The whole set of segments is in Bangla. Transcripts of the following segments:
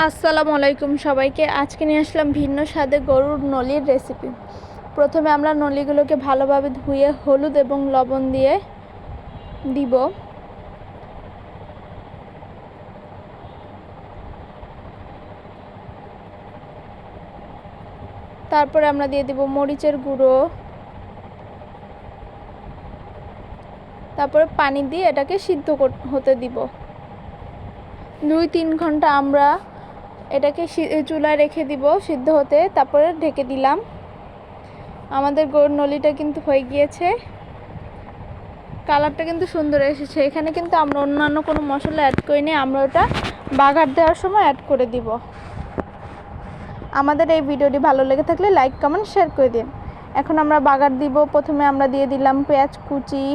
আসসালামু আলাইকুম সবাইকে। আজকে নিয়ে আসলাম ভিন্ন স্বাদে গরুর নলির রেসিপি। প্রথমে আমরা নলিগুলোকে ভালোভাবে ধুয়ে হলুদ এবং লবণ দিয়ে দিব। তারপরে আমরা দিয়ে দিব মরিচের গুঁড়ো, তারপরে পানি দিয়ে এটাকে সিদ্ধ হতে দিব। 2-3 ঘন্টা আমরা এটাকে চুলায় রেখে দিব সিদ্ধ হতে। তারপরে ঢেকে দিলাম। আমাদের গরুর নলিটা কিন্তু হয়ে গিয়েছে। কালারটা কিন্তু সুন্দর এসেছে। এখানে কিন্তু আমরা অন্যান্য কোনো মশলা অ্যাড করিনি, আমরা ওটা বাগার দেওয়ার সময় অ্যাড করে দিব। আমাদের এই ভিডিওটি ভালো লেগে থাকলে লাইক কমেন্ট শেয়ার করে দিন। এখন আমরা বাগার দিব। প্রথমে আমরা দিয়ে দিলাম পেঁয়াজ কুচি,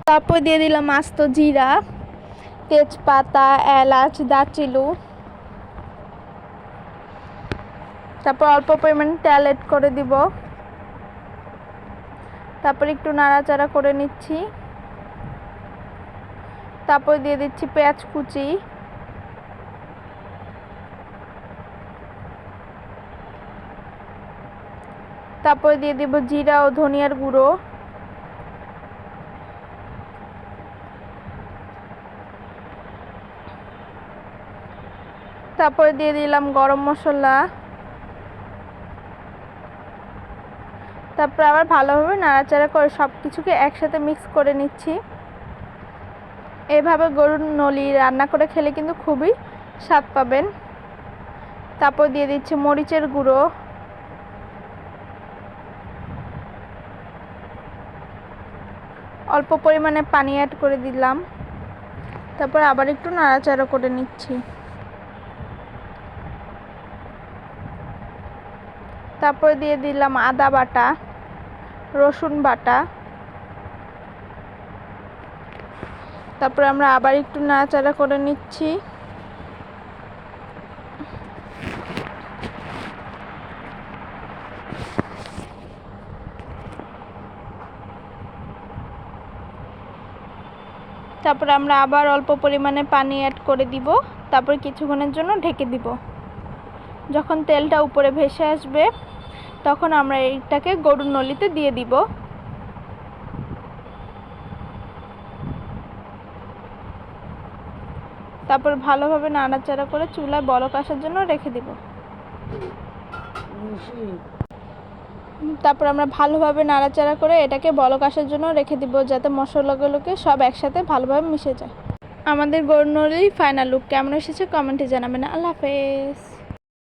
তারপর দিয়ে দিলাম আস্ত জিরা, তেজপাতা, এলাচ, দারচিনি, তারপর অল্প পরিমাণে তেল অ্যাড করে দিব। তারপর একটু নাড়াচাড়া করে নিচ্ছি। তারপর দিয়ে দিচ্ছি পেঁয়াজ কুচি, তারপর দিয়ে দিব জিরা ও ধনিয়ার গুঁড়ো, তারপরে দিয়ে দিলাম গরম মশলা। তারপর আবার ভালোভাবে নাড়াচাড়া করে সব কিছুকে একসাথে মিক্স করে নিচ্ছি। এভাবে গরুর নলি রান্না করে খেলে কিন্তু খুবই স্বাদ পাবেন। তারপর দিয়ে দিচ্ছি মরিচের গুঁড়ো, অল্প পরিমাণে পানি অ্যাড করে দিলাম। তারপর আবার একটু নাড়াচাড়া করে নিচ্ছি। তারপর দিয়ে দিলাম আদা বাটা, রসুন বাটা। তারপর আমরা আবার একটু নাড়াচাড়া করে নিচ্ছি। তারপর আমরা আবার অল্প পরিমাণে পানি অ্যাড করে দিব। তারপর কিছুক্ষণের জন্য ঢেকে দিব। যখন তেলটা উপরে ভেসে আসবে তখন আমরা এইটাকে গরুর নলিতে দিয়ে দিব। তারপর ভালোভাবে নাড়াচাড়া করে চুলায় বলক আসার জন্য রেখে দিব। তারপর আমরা ভালোভাবে নাড়াচাড়া করে এটাকে বলক আসার জন্য রেখে দিব, যাতে মশলাগুলোকে সব একসাথে ভালোভাবে মিশে যায়। আমাদের গরুর নলির ফাইনাল লুক কেমন এসেছে কমেন্টে জানাবেন। আল্লাহ হাফেজ।